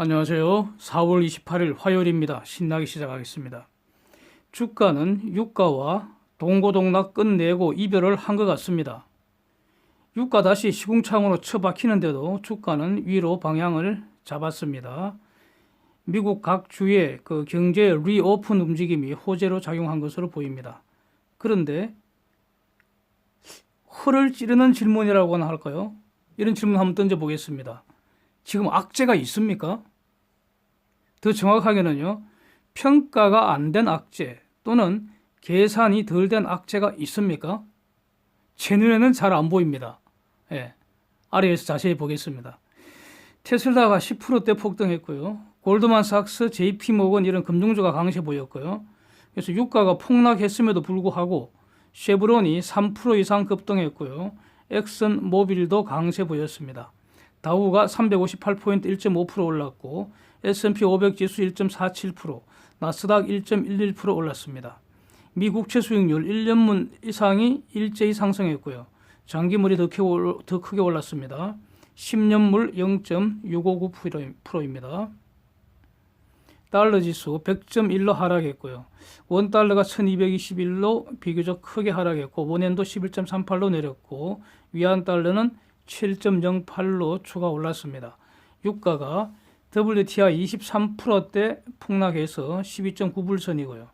안녕하세요. 4월 28일 화요일입니다. 신나게 시작하겠습니다. 주가는 유가와 동고동락 끝내고 이별을 한 것 같습니다. 유가 다시 시궁창으로 처박히는데도 주가는 위로 방향을 잡았습니다. 미국 각 주의 경제 리오픈 움직임이 호재로 작용한 것으로 보입니다. 그런데 허를 찌르는 질문이라고나 할까요? 이런 질문 한번 던져보겠습니다. 지금 악재가 있습니까? 더 정확하게는요, 평가가 안 된 악재 또는 계산이 덜 된 악재가 있습니까? 제 눈에는 잘 안 보입니다. 아래에서 자세히 보겠습니다. 테슬라가 10%대 폭등했고요. 골드만삭스, JP모건 이런 금융주가 강세 보였고요. 그래서 유가가 폭락했음에도 불구하고 쉐브론이 3% 이상 급등했고요. 엑슨 모빌도 강세 보였습니다. 다우가 358포인트 1.5% 올랐고 S&P 500 지수 1.47%, 나스닥 1.11% 올랐습니다. 미 국채 수익률 1년물 이상이 일제히 상승했고요. 장기물이 더 크게 올랐습니다. 10년물 0.659%입니다. 달러 지수 100.1로 하락했고요. 원달러가 1221로 비교적 크게 하락했고 원엔도 11.38로 내렸고 위안달러는 7.08로 추가 올랐습니다. 유가가 WTI 23%대 폭락해서 12.9불선이고요.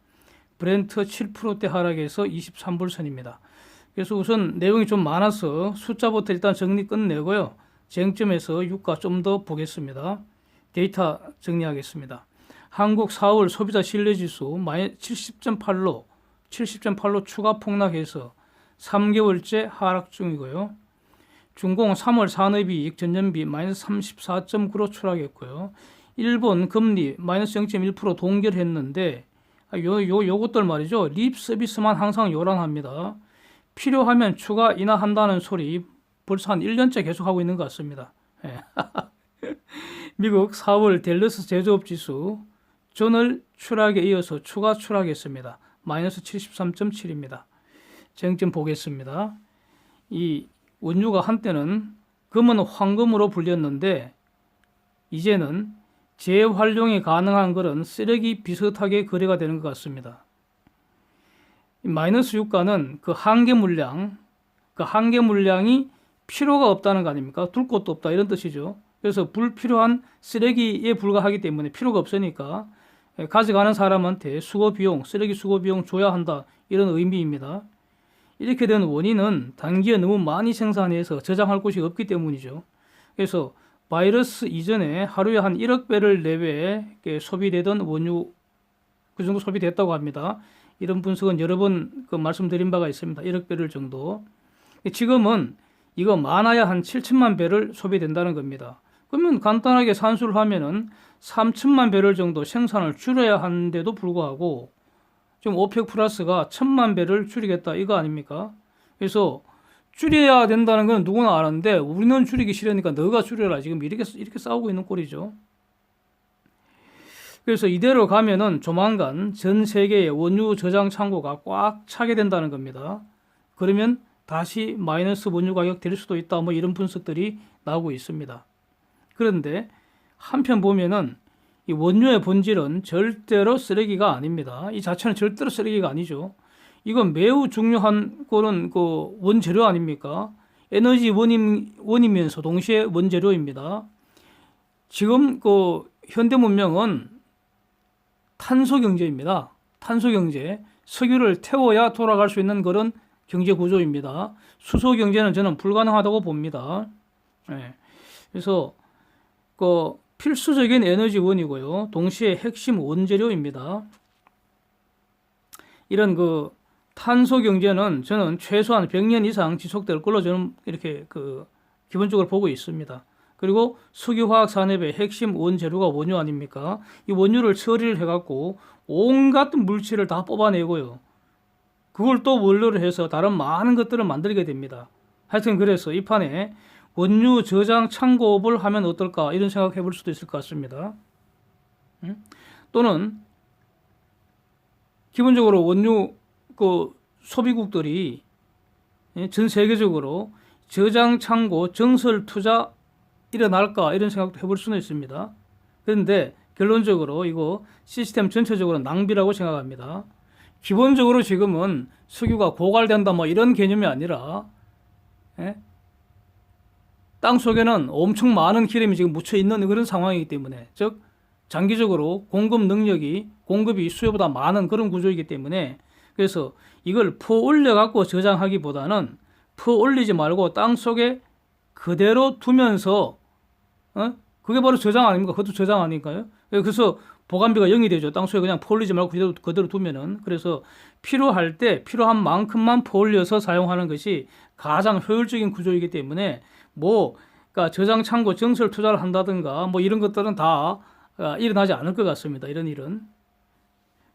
브렌트 7%대 하락해서 23불선입니다. 그래서 우선 내용이 좀 많아서 숫자부터 일단 정리 끝내고요. 쟁점에서 유가 좀 더 보겠습니다. 데이터 정리하겠습니다. 한국 4월 소비자 신뢰지수 70.8로 추가 폭락해서 3개월째 하락 중이고요. 중공 3월 산업이익 전년비 마이너스 34.9로 추락했고요. 일본 금리 마이너스 0.1% 동결했는데 요것들 말이죠. 립 서비스만 항상 요란합니다. 필요하면 추가 인하한다는 소리 벌써 한 1년째 계속하고 있는 것 같습니다. 미국 4월 댈러스 제조업 지수 전월 추락에 이어서 추가 추락했습니다. 마이너스 73.7입니다. 쟁점 보겠습니다. 이 원유가 한때는 금은 황금으로 불렸는데 이제는 재활용이 가능한 것은 쓰레기 비슷하게 거래가 되는 것 같습니다. 마이너스 유가는 그 한계 물량이 필요가 없다는 거 아닙니까? 둘 곳도 없다 이런 뜻이죠. 그래서 불필요한 쓰레기에 불과하기 때문에 필요가 없으니까 가져가는 사람한테 쓰레기 수거 비용 줘야 한다 이런 의미입니다. 이렇게 된 원인은 단기에 너무 많이 생산해서 저장할 곳이 없기 때문이죠. 그래서 바이러스 이전에 하루에 한 1억 배럴 내외 소비되던 원유 그 정도 소비됐다고 합니다. 이런 분석은 여러 번 말씀드린 바가 있습니다. 1억 배럴 정도. 지금은 이거 많아야 한 7천만 배럴 소비된다는 겁니다. 그러면 간단하게 산수를 하면은 3천만 배럴 정도 생산을 줄여야 하는데도 불구하고 지금 오펙 플러스가 1,000만 배를 줄이겠다 이거 아닙니까? 그래서 줄여야 된다는 건 누구나 아는데 우리는 줄이기 싫으니까 너가 줄여라 지금 이렇게 싸우고 있는 꼴이죠. 그래서 이대로 가면은 조만간 전 세계의 원유 저장 창고가 꽉 차게 된다는 겁니다. 그러면 다시 마이너스 원유 가격 될 수도 있다 뭐 이런 분석들이 나오고 있습니다. 그런데 한편 보면은 이 원유의 본질은 절대로 쓰레기가 아닙니다. 이 자체는 절대로 쓰레기가 아니죠. 이건 매우 중요한 그런 원재료 아닙니까? 에너지 원이면서 동시에 원재료입니다. 지금 현대 문명은 탄소 경제입니다. 탄소 경제. 석유를 태워야 돌아갈 수 있는 그런 경제 구조입니다. 수소 경제는 저는 불가능하다고 봅니다. 그래서 필수적인 에너지원이고요. 동시에 핵심 원재료입니다. 이런 탄소 경제는 저는 최소한 100년 이상 지속될 걸로 저는 이렇게 기본적으로 보고 있습니다. 그리고 석유화학 산업의 핵심 원재료가 원유 아닙니까? 이 원유를 처리를 해갖고 온갖 물질을 다 뽑아내고요. 그걸 또 원료로 해서 다른 많은 것들을 만들게 됩니다. 하여튼 그래서 이 판에 원유 저장 창고업을 하면 어떨까 이런 생각 해볼 수도 있을 것 같습니다. 또는 기본적으로 원유 소비국들이 전 세계적으로 저장 창고 정설 투자 일어날까 이런 생각도 해볼 수는 있습니다. 그런데 결론적으로 이거 시스템 전체적으로 낭비라고 생각합니다. 기본적으로 지금은 석유가 고갈된다 뭐 이런 개념이 아니라 예? 땅 속에는 엄청 많은 기름이 지금 묻혀 있는 그런 상황이기 때문에, 즉 장기적으로 공급이 수요보다 많은 그런 구조이기 때문에, 그래서 이걸 퍼올려 갖고 저장하기보다는 퍼올리지 말고 땅 속에 그대로 두면서 그게 바로 저장 아닙니까? 그것도 저장 아닐까요? 그래서 보관비가 0이 되죠. 땅 속에 그냥 퍼올리지 말고 그대로 두면은. 그래서 필요할 때 필요한 만큼만 퍼올려서 사용하는 것이 가장 효율적인 구조이기 때문에, 그러니까 저장 창고 증설 투자를 한다든가 뭐 이런 것들은 다 일어나지 않을 것 같습니다. 이런 일은.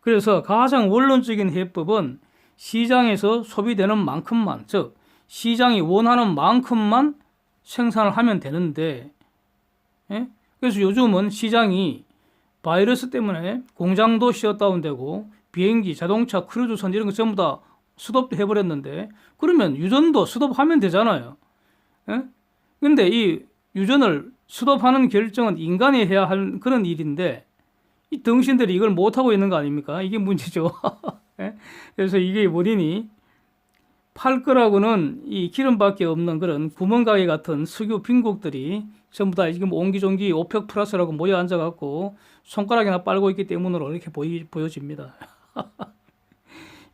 그래서 가장 원론적인 해법은 시장에서 소비되는 만큼만, 즉 시장이 원하는 만큼만 생산을 하면 되는데, 예? 그래서 요즘은 시장이 바이러스 때문에 공장도 셧다운되고 비행기, 자동차, 크루즈선 이런 거 전부 다 스톱 해버렸는데, 그러면 유전도 스톱하면 되잖아요. 예? 근데 이 유전을 스톱하는 결정은 인간이 해야 할 그런 일인데, 이 등신들이 이걸 못하고 있는 거 아닙니까? 이게 문제죠. 예? 그래서 이게 원인이 팔 거라고는 이 기름밖에 없는 그런 구멍가게 같은 석유 빈국들이 전부 다 지금 옹기종기 오펙 플러스라고 모여 앉아갖고 손가락이나 빨고 있기 때문으로 이렇게 보여집니다.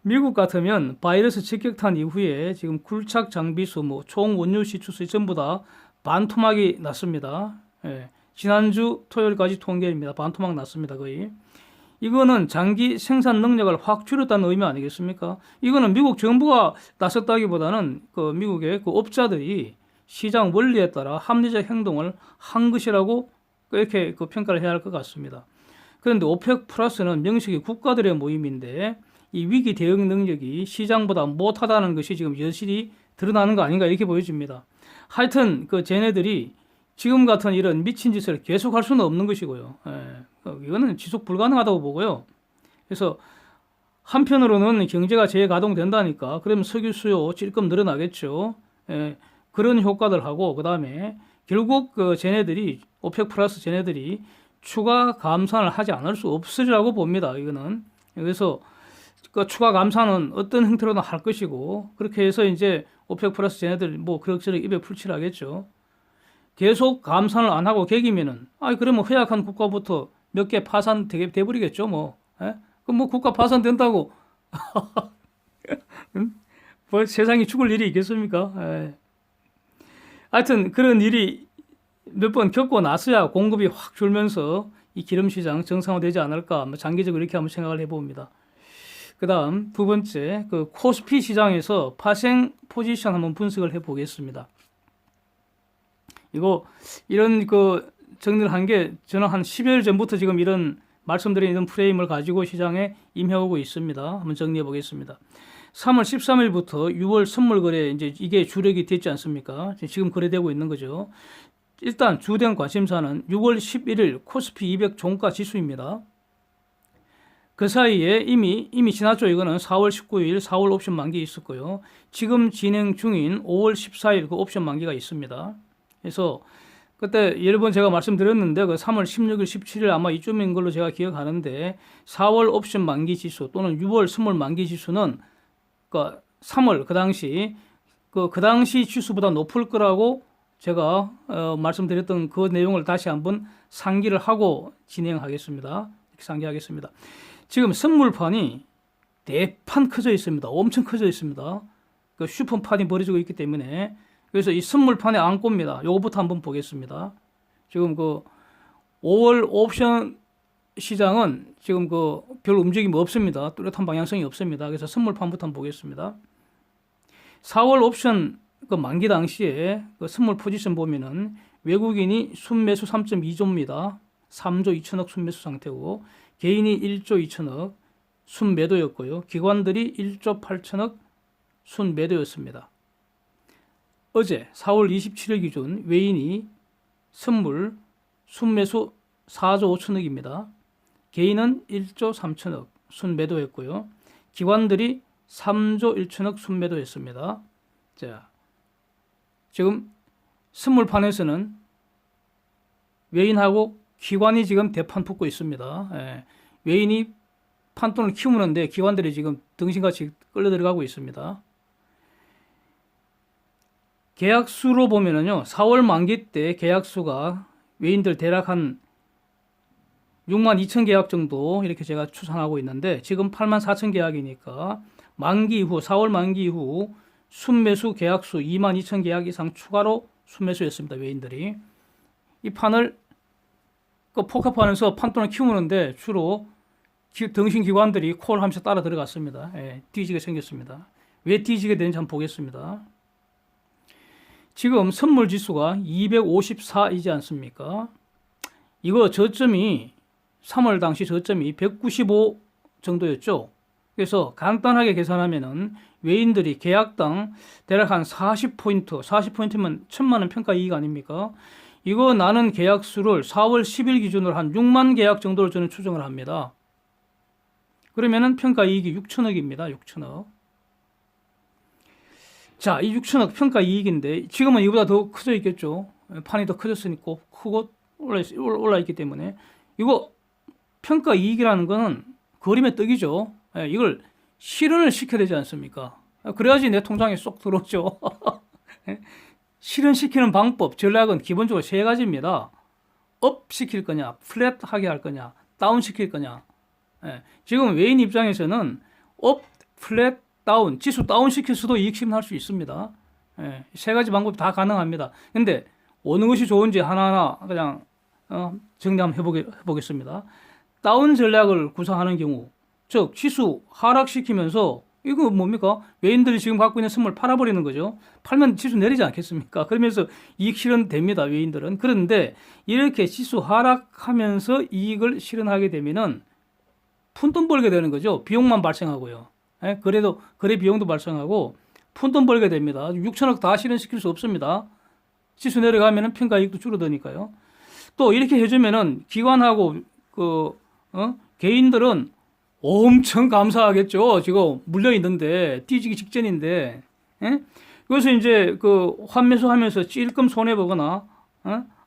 미국 같으면 바이러스 직격탄 이후에 지금 굴착 장비수, 총 원유 시추수 전부 다 반토막이 났습니다. 예, 지난주 토요일까지 통계입니다. 반토막 났습니다, 거의. 이거는 장기 생산 능력을 확 줄였다는 의미 아니겠습니까? 이거는 미국 정부가 나섰다기보다는 그 미국의 그 업자들이 시장 원리에 따라 합리적 행동을 한 것이라고 이렇게 그 평가를 해야 할 것 같습니다. 그런데 오펙 플러스는 명식이 국가들의 모임인데, 이 위기 대응 능력이 시장보다 못하다는 것이 지금 여실히 드러나는 거 아닌가 이렇게 보여집니다. 하여튼 그 쟤네들이 지금 같은 이런 미친 짓을 계속할 수는 없는 것이고요. 이거는 지속 불가능하다고 보고요. 그래서 한편으로는 경제가 재가동된다니까 그러면 석유 수요 찔끔 늘어나겠죠. 그런 효과들하고, 그 다음에 결국 그 쟤네들이 오펙 플러스 쟤네들이 추가 감산을 하지 않을 수 없으리라고 봅니다. 이거는. 그래서 그 추가 감산은 어떤 형태로든 할 것이고, 그렇게 해서 이제 오펙 플러스 쟤네들 그럭저럭 입에 풀칠하겠죠. 계속 감산을 안 하고 개기면은, 그러면 허약한 국가부터 몇 개 파산 돼버리겠죠, 그럼 국가 파산 된다고, 세상이 죽을 일이 있겠습니까? 하여튼 그런 일이 몇 번 겪고 나서야 공급이 확 줄면서 이 기름 시장 정상화되지 않을까, 장기적으로 이렇게 한번 생각을 해봅니다. 그 다음 두 번째, 그 코스피 시장에서 파생 포지션 한번 분석을 해보겠습니다. 이런 그 정리를 한 게 저는 한 10여일 전부터 지금 이런 말씀드린 이런 프레임을 가지고 시장에 임해오고 있습니다. 한번 정리해 보겠습니다. 3월 13일부터 6월 선물 거래, 이제 이게 주력이 됐지 않습니까? 지금 거래되고 있는 거죠. 일단 주된 관심사는 6월 11일 코스피 200 종가 지수입니다. 그 사이에 이미 지났죠. 이거는 4월 19일 4월 옵션 만기 있었고요. 지금 진행 중인 5월 14일 그 옵션 만기가 있습니다. 그래서 그때 여러 번 제가 말씀드렸는데, 그 3월 16일, 17일 아마 이쯤인 걸로 제가 기억하는데, 4월 옵션 만기 지수 또는 6월 선물 만기 지수는 그 3월 그 당시 지수보다 높을 거라고 제가 말씀드렸던 그 내용을 다시 한번 상기를 하고 진행하겠습니다. 이렇게 상기하겠습니다. 지금 선물판이 대판 커져 있습니다. 엄청 커져 있습니다. 그 슈퍼판이 벌어지고 있기 때문에, 그래서 이 선물판의 안고입니다. 요거부터 한번 보겠습니다. 지금 그 5월 옵션 시장은 지금 그 별 움직임이 없습니다. 뚜렷한 방향성이 없습니다. 그래서 선물판부터 한번 보겠습니다. 4월 옵션 그 만기 당시에 그 선물 포지션 보면은 외국인이 순매수 3.2조입니다. 3조 2천억 순매수 상태고, 개인이 1조 2천억 순매도였고요. 기관들이 1조 8천억 순매도였습니다. 어제 4월 27일 기준 외인이 선물 순매수 4조 5천억입니다. 개인은 1조 3천억 순매도했고요. 기관들이 3조 1천억 순매도했습니다. 자, 지금 선물판에서는 외인하고 기관이 지금 대판 붙고 있습니다. 예. 외인이 판돈을 키우는데 기관들이 지금 등신같이 끌려 들어가고 있습니다. 계약수로 보면은요, 4월 만기 때 계약수가 외인들 대략 한 6만 2천 계약 정도 이렇게 제가 추산하고 있는데 지금 8만 4천 계약이니까 만기 이후 4월 만기 이후 순매수 계약수 2만 2천 계약 이상 추가로 순매수했습니다. 외인들이 이 판을 포커판에서 판돈을 키우는데 주로 등신기관들이 콜 하면서 따라 들어갔습니다. 예, 뒤지게 생겼습니다. 왜 뒤지게 되는지 한번 보겠습니다. 지금 선물 지수가 254이지 않습니까? 이거 저점이 3월 당시 저점이 195 정도였죠. 그래서 간단하게 계산하면은 외인들이 계약당 대략 한 40포인트, 40포인트면 1000만 원 평가 이익 아닙니까? 이거 나는 계약수를 4월 10일 기준으로 한 6만 계약 정도를 저는 추정을 합니다. 그러면은 평가 이익이 6천억입니다. 6천억. 자, 이 6천억 평가 이익인데 지금은 이보다 더 커져 있겠죠. 판이 더 커졌으니까 크고 올라 있기 때문에 이거 평가 이익이라는 거는 그림의 떡이죠. 이걸 실현을 시켜야 되지 않습니까? 그래야지 내 통장에 쏙 들어오죠. 실현시키는 방법, 전략은 기본적으로 세 가지입니다. 업 시킬 거냐, 플랫하게 할 거냐, 다운 시킬 거냐. 지금 외인 입장에서는 업, 플랫, 다운, 지수 다운 시킬 수도 이익 실현할 수 있습니다. 세 가지 방법이 다 가능합니다. 근데 어느 것이 좋은지 하나하나 그냥 정리 한번 해보겠습니다. 다운 전략을 구사하는 경우, 즉 지수 하락시키면서 이거 뭡니까? 외인들이 지금 갖고 있는 선물 팔아버리는 거죠. 팔면 지수 내리지 않겠습니까? 그러면서 이익 실현됩니다. 외인들은. 그런데 이렇게 지수 하락하면서 이익을 실현하게 되면은 푼돈 벌게 되는 거죠. 비용만 발생하고요. 그래도 거래 비용도 발생하고 푼돈 벌게 됩니다. 6천억 다 실현시킬 수 없습니다. 지수 내려가면은 평가 이익도 줄어드니까요. 또 이렇게 해주면은 기관하고 개인들은 엄청 감사하겠죠. 지금 물려 있는데 뒤지기 직전인데, 그래서 이제 환매수 하면서 찔끔 손해 보거나,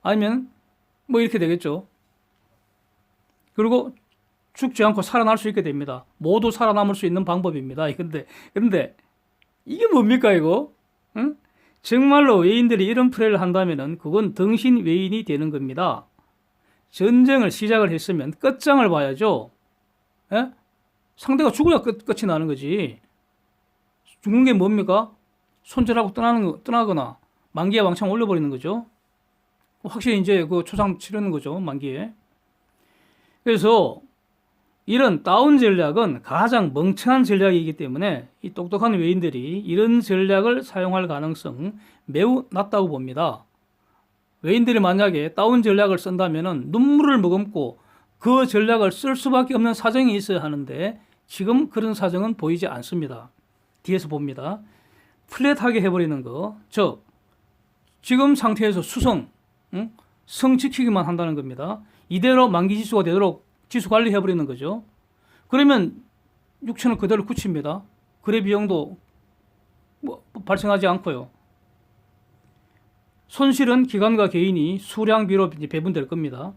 아니면 뭐 이렇게 되겠죠. 그리고 죽지 않고 살아날 수 있게 됩니다. 모두 살아남을 수 있는 방법입니다. 그런데 이게 뭡니까 이거? 정말로 외인들이 이런 플레이를 한다면은 그건 등신 외인이 되는 겁니다. 전쟁을 시작을 했으면 끝장을 봐야죠. 상대가 죽어야 끝이 나는 거지. 죽는 게 뭡니까? 손절하고 떠나거나 만기에 왕창 올려버리는 거죠. 확실히 이제 그 초상 치르는 거죠. 만기에. 그래서 이런 다운 전략은 가장 멍청한 전략이기 때문에 이 똑똑한 외인들이 이런 전략을 사용할 가능성 매우 낮다고 봅니다. 외인들이 만약에 다운 전략을 쓴다면은 눈물을 머금고 그 전략을 쓸 수밖에 없는 사정이 있어야 하는데 지금 그런 사정은 보이지 않습니다. 뒤에서 봅니다. 플랫하게 해버리는 거, 즉 지금 상태에서 성 지키기만 한다는 겁니다. 이대로 만기 지수가 되도록 지수 관리해버리는 거죠. 그러면 6천원 그대로 굳힙니다. 거래 비용도 발생하지 않고요. 손실은 기관과 개인이 수량비로 배분될 겁니다.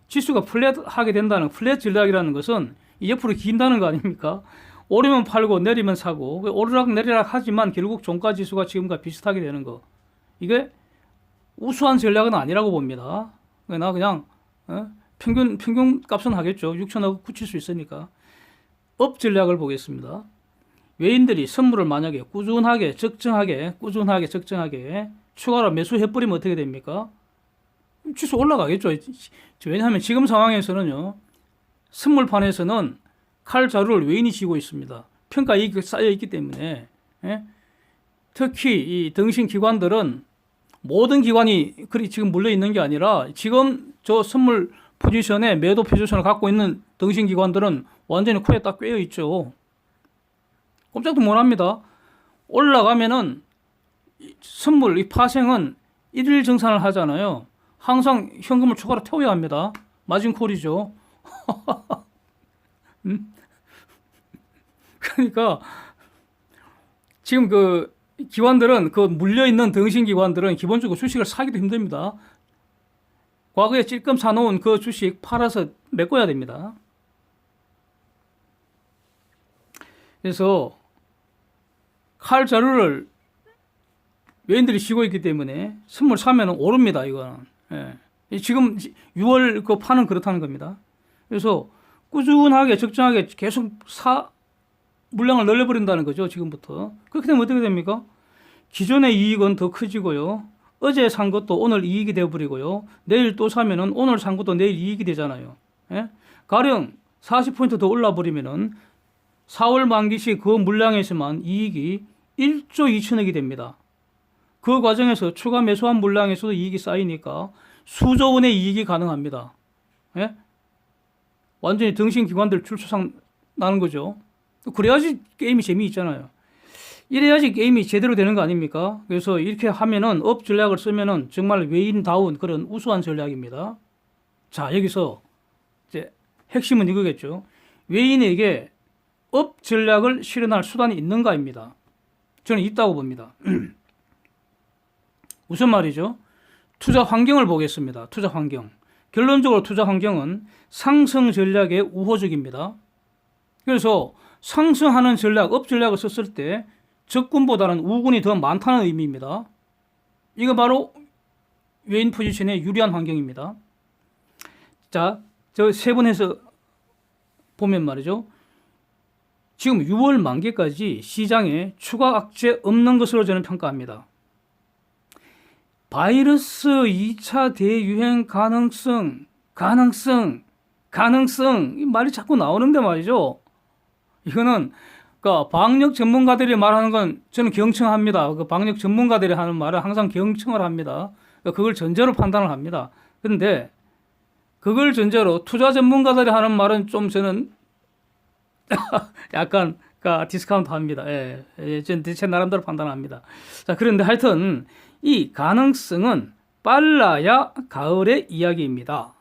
지수가 플랫하게 된다는 플랫 전략이라는 것은 옆으로 긴다는 거 아닙니까? 오르면 팔고 내리면 사고 오르락 내리락 하지만 결국 종가 지수가 지금과 비슷하게 되는 거. 이게 우수한 전략은 아니라고 봅니다. 나 그냥 평균 값은 하겠죠. 6천억 굳힐 수 있으니까. 업 전략을 보겠습니다. 외인들이 선물을 만약에 꾸준하게 적정하게 추가로 매수해버리면 어떻게 됩니까? 지수 올라가겠죠. 왜냐하면 지금 상황에서는요. 선물판에서는 칼 자루를 외인이 쥐고 있습니다. 평가 이익이 쌓여 있기 때문에. 특히 이 등신 기관들은 모든 기관이 지금 물려 있는 게 아니라 지금 저 선물 포지션에 매도 포지션을 갖고 있는 등신 기관들은 완전히 코에 딱 꿰어 있죠. 꼼짝도 못 합니다. 올라가면은 선물 이 파생은 일일 정산을 하잖아요. 항상 현금을 추가로 태워야 합니다. 마진콜이죠. 그러니까 지금 그 기관들은 물려 있는 등신 기관들은 기본적으로 주식을 사기도 힘듭니다. 과거에 찔끔 사놓은 그 주식 팔아서 메꿔야 됩니다. 그래서 칼 자루를 외인들이 쥐고 있기 때문에 선물 사면 오릅니다. 이거는. 예. 지금 6월 그 파는 그렇다는 겁니다. 그래서 꾸준하게 적정하게 계속 물량을 늘려버린다는 거죠. 지금부터. 그렇게 되면 어떻게 됩니까? 기존의 이익은 더 커지고요. 어제 산 것도 오늘 이익이 되어버리고요. 내일 또 사면은 오늘 산 것도 내일 이익이 되잖아요. 예? 가령 40% 더 올라버리면은 4월 만기 시 그 물량에서만 이익이 1조 2천억이 됩니다. 그 과정에서 추가 매수한 물량에서도 이익이 쌓이니까 수조 원의 이익이 가능합니다. 예? 완전히 등신기관들 출소상 나는 거죠. 그래야지 게임이 재미있잖아요. 이래야지 게임이 제대로 되는 거 아닙니까? 그래서 이렇게 하면은 업 전략을 쓰면은 정말 외인다운 그런 우수한 전략입니다. 자, 여기서 이제 핵심은 이거겠죠. 외인에게 업 전략을 실현할 수단이 있는가입니다. 저는 있다고 봅니다. 무슨 말이죠? 투자 환경을 보겠습니다. 투자 환경. 결론적으로 투자 환경은 상승 전략에 우호적입니다. 그래서 상승하는 전략, 업 전략을 썼을 때 적군보다는 우군이 더 많다는 의미입니다. 이거 바로 외인 포지션의 유리한 환경입니다. 자, 저 세 번에서 보면 말이죠. 지금 6월 만기까지 시장에 추가 악재 없는 것으로 저는 평가합니다. 바이러스 2차 대유행 가능성, 이 말이 자꾸 나오는데 말이죠. 이거는 그러니까 방역 전문가들이 말하는 건 저는 경청합니다. 그 방역 전문가들이 하는 말은 항상 경청을 합니다. 그러니까 그걸 전제로 판단을 합니다. 그런데 그걸 전제로 투자 전문가들이 하는 말은 좀 저는 약간 디스카운트 합니다. 저는 제 나름대로 판단합니다. 자, 그런데 하여튼 이 가능성은 빨라야 가을의 이야기입니다.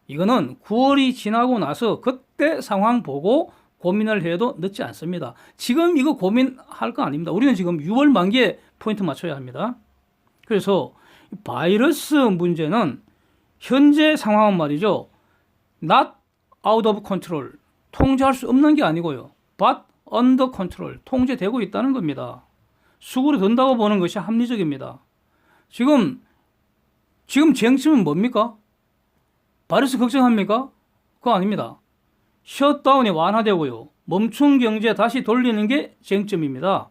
이거는 9월이 지나고 나서 그때 상황 보고 고민을 해도 늦지 않습니다. 지금 이거 고민할 거 아닙니다. 우리는 지금 6월 만기에 포인트 맞춰야 합니다. 그래서 바이러스 문제는 현재 상황은 말이죠. not out of control. 통제할 수 없는 게 아니고요. but under control. 통제되고 있다는 겁니다. 수그러 든다고 보는 것이 합리적입니다. 지금 쟁점은 뭡니까? 바이러스 걱정합니까? 그거 아닙니다. 셧다운이 완화되고요. 멈춘 경제 다시 돌리는 게 쟁점입니다.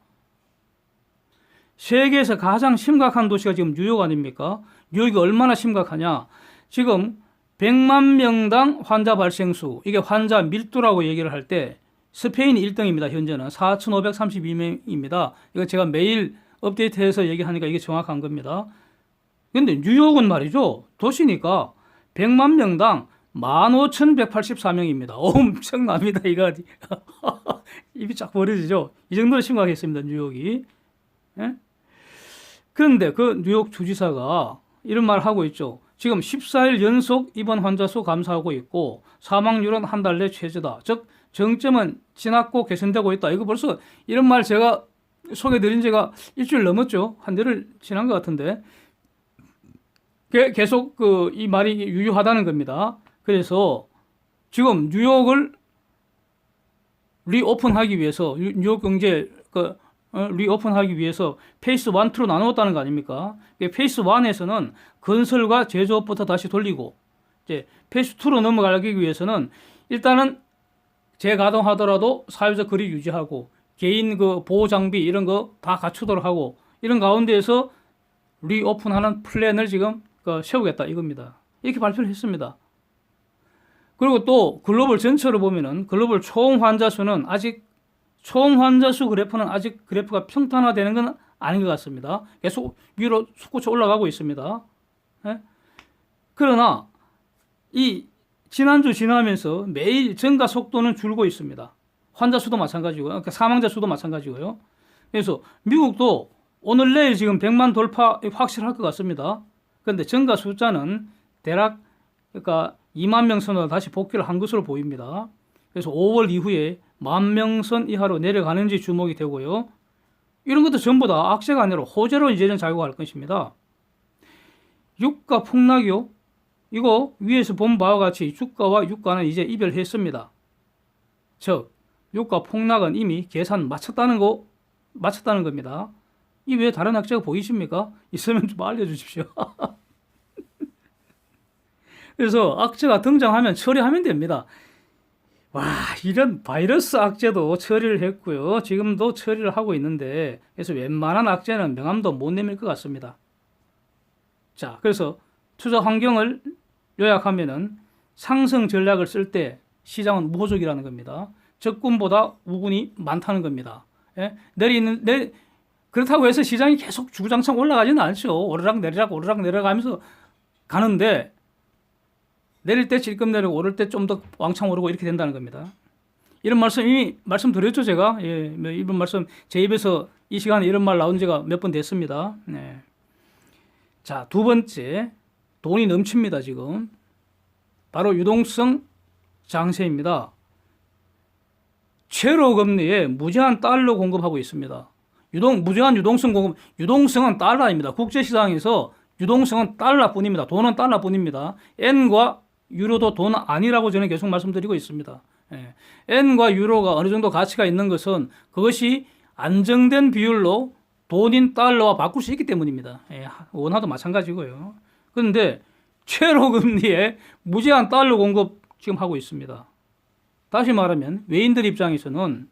세계에서 가장 심각한 도시가 지금 뉴욕 아닙니까? 뉴욕이 얼마나 심각하냐? 지금 100만 명당 환자 발생 수, 이게 환자 밀도라고 얘기를 할 때 스페인이 1등입니다. 현재는 4,532명입니다. 이거 제가 매일 업데이트해서 얘기하니까 이게 정확한 겁니다. 근데 뉴욕은 말이죠. 도시니까 100만 명당 15,184명입니다. 엄청납니다. 이거 입이 쫙 벌어지죠. 이 정도로 심각했습니다. 뉴욕이. 예? 그런데 그 뉴욕 주지사가 이런 말을 하고 있죠. 지금 14일 연속 입원 환자 수 감소하고 있고 사망률은 한 달 내 최저다. 즉 정점은 지났고 개선되고 있다. 이거 벌써 이런 말 제가 소개드린 지가 일주일 넘었죠. 한 달을 지난 것 같은데 계속 이 말이 유효하다는 겁니다. 그래서 지금 뉴욕을 리오픈하기 위해서 뉴욕 경제 리오픈하기 위해서 페이스 1, 2로 나누었다는 거 아닙니까? 페이스 1에서는 건설과 제조업부터 다시 돌리고 이제 페이스 2로 넘어가기 위해서는 일단은 재가동하더라도 사회적 거리 유지하고 개인 보호 장비 이런 거 다 갖추도록 하고 이런 가운데에서 리오픈하는 플랜을 지금 세우겠다 이겁니다. 이렇게 발표를 했습니다. 그리고 또 글로벌 전체로 보면은 글로벌 총 환자 수는 총 환자 수 그래프는 아직 그래프가 평탄화되는 건 아닌 것 같습니다. 계속 위로 솟구쳐 올라가고 있습니다. 예? 그러나 이 지난주 지나면서 매일 증가 속도는 줄고 있습니다. 환자 수도 마찬가지고요. 그러니까 사망자 수도 마찬가지고요. 그래서 미국도 오늘 내일 지금 100만 돌파 확실할 것 같습니다. 그런데 증가 숫자는 대략 그러니까 2만 명 선으로 다시 복귀를 한 것으로 보입니다. 그래서 5월 이후에 10,000선 이하로 내려가는지 주목이 되고요. 이런 것도 전부 다 악재가 아니라 호재로 이제는 작용할 것입니다. 유가 폭락이요. 이거 위에서 본 바와 같이 주가와 유가는 이제 이별했습니다. 즉 유가 폭락은 이미 계산 마쳤다는 겁니다. 이 외에 다른 악재가 보이십니까? 있으면 좀 알려주십시오. 그래서 악재가 등장하면 처리하면 됩니다. 와, 이런 바이러스 악재도 처리를 했고요. 지금도 처리를 하고 있는데, 그래서 웬만한 악재는 명함도 못 내밀 것 같습니다. 자, 그래서 투자 환경을 요약하면은 상승 전략을 쓸 때 시장은 무호적이라는 겁니다. 적군보다 우군이 많다는 겁니다. 예? 그렇다고 해서 시장이 계속 주구장창 올라가지는 않죠. 오르락 내리락 하면서 가는데, 내릴 때 질끔 내리고 오를 때 좀 더 왕창 오르고 이렇게 된다는 겁니다. 이런 말씀 이미 말씀드렸죠, 제가. 예, 이번 말씀 제 입에서 이 시간에 이런 말 나온 지가 몇 번 됐습니다. 네. 자, 두 번째, 돈이 넘칩니다, 지금. 바로 유동성 장세입니다. 최로 금리에 무제한 달러 공급하고 있습니다. 무제한 유동성 공급, 유동성은 달러입니다. 국제시장에서 유동성은 달러뿐입니다. 돈은 달러뿐입니다. 엔과 유로도 돈 아니라고 저는 계속 말씀드리고 있습니다. 예. 엔과 유로가 어느 정도 가치가 있는 것은 그것이 안정된 비율로 돈인 달러와 바꿀 수 있기 때문입니다. 예. 원화도 마찬가지고요. 그런데 최로 금리에 무제한 달러 공급 지금 하고 있습니다. 다시 말하면 외인들 입장에서는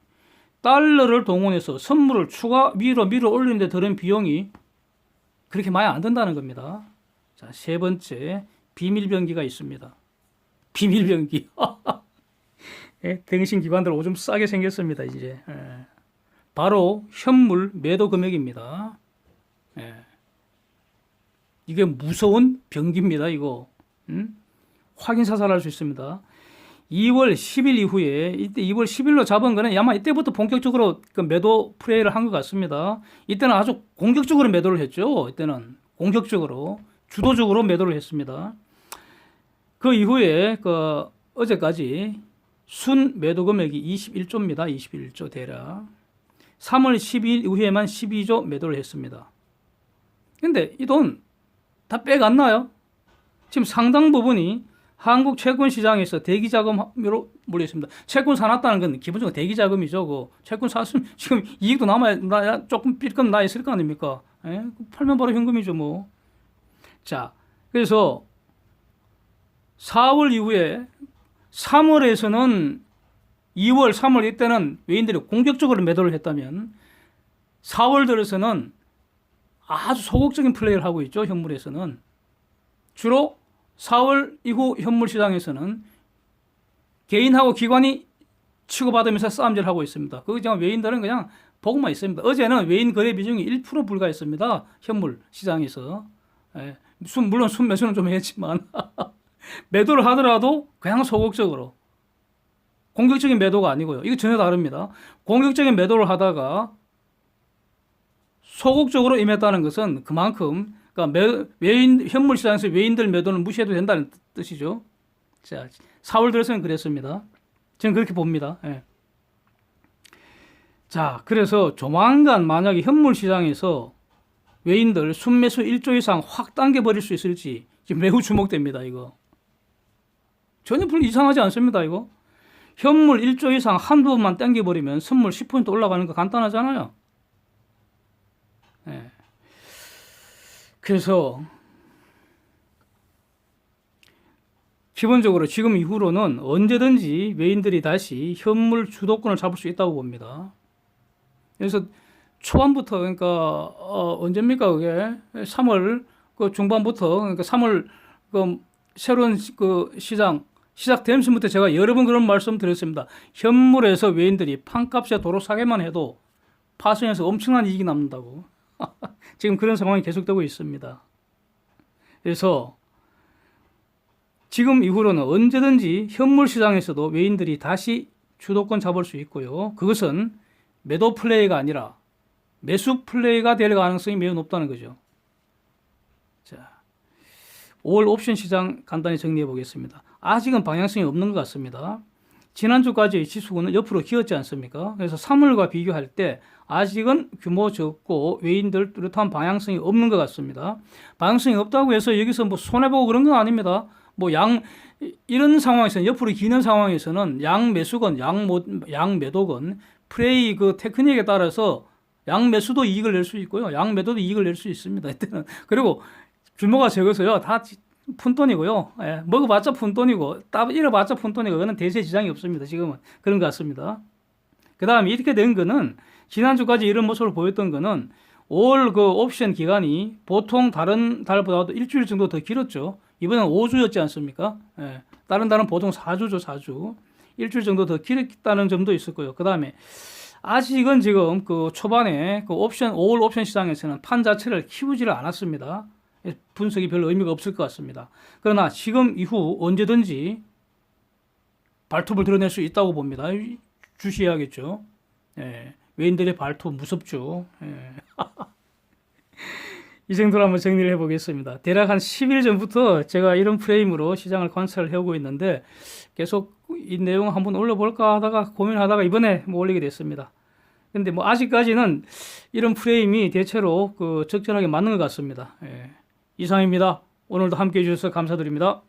달러를 동원해서 선물을 추가 위로 올리는데 드는 비용이 그렇게 많이 안 든다는 겁니다. 자, 세 번째, 비밀병기가 있습니다. 비밀병기. 예, 등신기관들 오줌 싸게 생겼습니다, 이제. 예. 바로 현물 매도 금액입니다. 예. 이게 무서운 병기입니다, 이거. 확인 사살할 수 있습니다. 2월 10일 이후에, 이때 2월 10일로 잡은 거는 아마 이때부터 본격적으로 그 매도 플레이를 한 것 같습니다. 이때는 아주 공격적으로 매도를 했죠. 이때는 공격적으로, 주도적으로 매도를 했습니다. 그 이후에 어제까지 순 매도 금액이 21조입니다. 21조 대략. 3월 12일 이후에만 12조 매도를 했습니다. 근데 이 돈 다 빼갔나요? 지금 상당 부분이 한국 채권 시장에서 대기 자금으로 몰려 있습니다. 채권 사놨다는 건 기본적으로 대기 자금이죠. 채권 샀으면 지금 이익도 조금 삘끔 나 있을 거 아닙니까? 예? 팔면 바로 현금이죠, 뭐. 자, 그래서 4월 이후에 3월에서는 2월, 3월 이때는 외인들이 공격적으로 매도를 했다면 4월 들어서는 아주 소극적인 플레이를 하고 있죠. 현물에서는. 주로 4월 이후 현물 시장에서는 개인하고 기관이 치고받으면서 싸움질을 하고 있습니다. 그냥 외인들은 그냥 보고만 있습니다. 어제는 외인 거래 비중이 1% 불과했습니다. 현물 시장에서. 예, 물론 순매수는 좀 했지만 매도를 하더라도 그냥 소극적으로. 공격적인 매도가 아니고요. 이거 전혀 다릅니다. 공격적인 매도를 하다가 소극적으로 임했다는 것은 그만큼 그러니까 현물 시장에서 외인들 매도는 무시해도 된다는 뜻이죠. 자, 4월 들어서는 그랬습니다. 저는 그렇게 봅니다. 예. 자, 그래서 조만간 만약에 현물 시장에서 외인들 순매수 1조 이상 확 당겨버릴 수 있을지 지금 매우 주목됩니다. 이거 전혀 별로 이상하지 않습니다. 이거 현물 1조 이상 한두 번만 당겨버리면 선물 10% 올라가는 거 간단하잖아요. 예. 그래서 기본적으로 지금 이후로는 언제든지 외인들이 다시 현물 주도권을 잡을 수 있다고 봅니다. 그래서 초반부터 그러니까 언제입니까 그게 3월 그 중반부터 그러니까 3월 그 새로운 그 시작되면서부터 제가 여러 번 그런 말씀 드렸습니다. 현물에서 외인들이 판값에 도로 사게만 해도 파생해서 엄청난 이익이 남는다고. 지금 그런 상황이 계속되고 있습니다. 그래서 지금 이후로는 언제든지 현물 시장에서도 외인들이 다시 주도권 잡을 수 있고요. 그것은 매도 플레이가 아니라 매수 플레이가 될 가능성이 매우 높다는 거죠. 자, 5월 옵션 시장 간단히 정리해 보겠습니다. 아직은 방향성이 없는 것 같습니다. 지난주까지 지수는 옆으로 기었지 않습니까? 그래서 3월과 비교할 때 아직은 규모 적고 외인들 뚜렷한 방향성이 없는 것 같습니다. 방향성이 없다고 해서 여기서 뭐 손해보고 그런 건 아닙니다. 뭐 이런 상황에서는 옆으로 기는 상황에서는 양 매수건, 양 매도건 플레이 그 테크닉에 따라서 양 매수도 이익을 낼 수 있고요. 양 매도도 이익을 낼 수 있습니다. 이때는. 그리고 규모가 적어서요. 다 푼돈이고요. 예, 먹어봤자 푼돈이고 잃어봤자 푼돈이고 그거는 대세 지장이 없습니다. 지금은 그런 것 같습니다. 그 다음에 이렇게 된 거는 지난주까지 이런 모습을 보였던 거는 올 그 옵션 기간이 보통 다른 달보다도 일주일 정도 더 길었죠. 이번엔 5주였지 않습니까? 예, 다른 달은 보통 4주죠, 4주. 일주일 정도 더 길었다는 점도 있었고요. 그 다음에 아직은 지금 그 초반에 그 옵션, 5월 옵션 시장에서는 판 자체를 키우지를 않았습니다. 분석이 별로 의미가 없을 것 같습니다. 그러나 지금 이후 언제든지 발톱을 드러낼 수 있다고 봅니다. 주시해야겠죠. 예, 외인들의 발톱 무섭죠. 예. 이 정도로 한번 정리를 해보겠습니다. 대략 한 10일 전부터 제가 이런 프레임으로 시장을 관찰을 해오고 있는데 계속 이 내용 한번 올려볼까 하다가 고민하다가 이번에 뭐 올리게 됐습니다. 근데 뭐 아직까지는 이런 프레임이 대체로 그 적절하게 맞는 것 같습니다. 예. 이상입니다. 오늘도 함께 해주셔서 감사드립니다.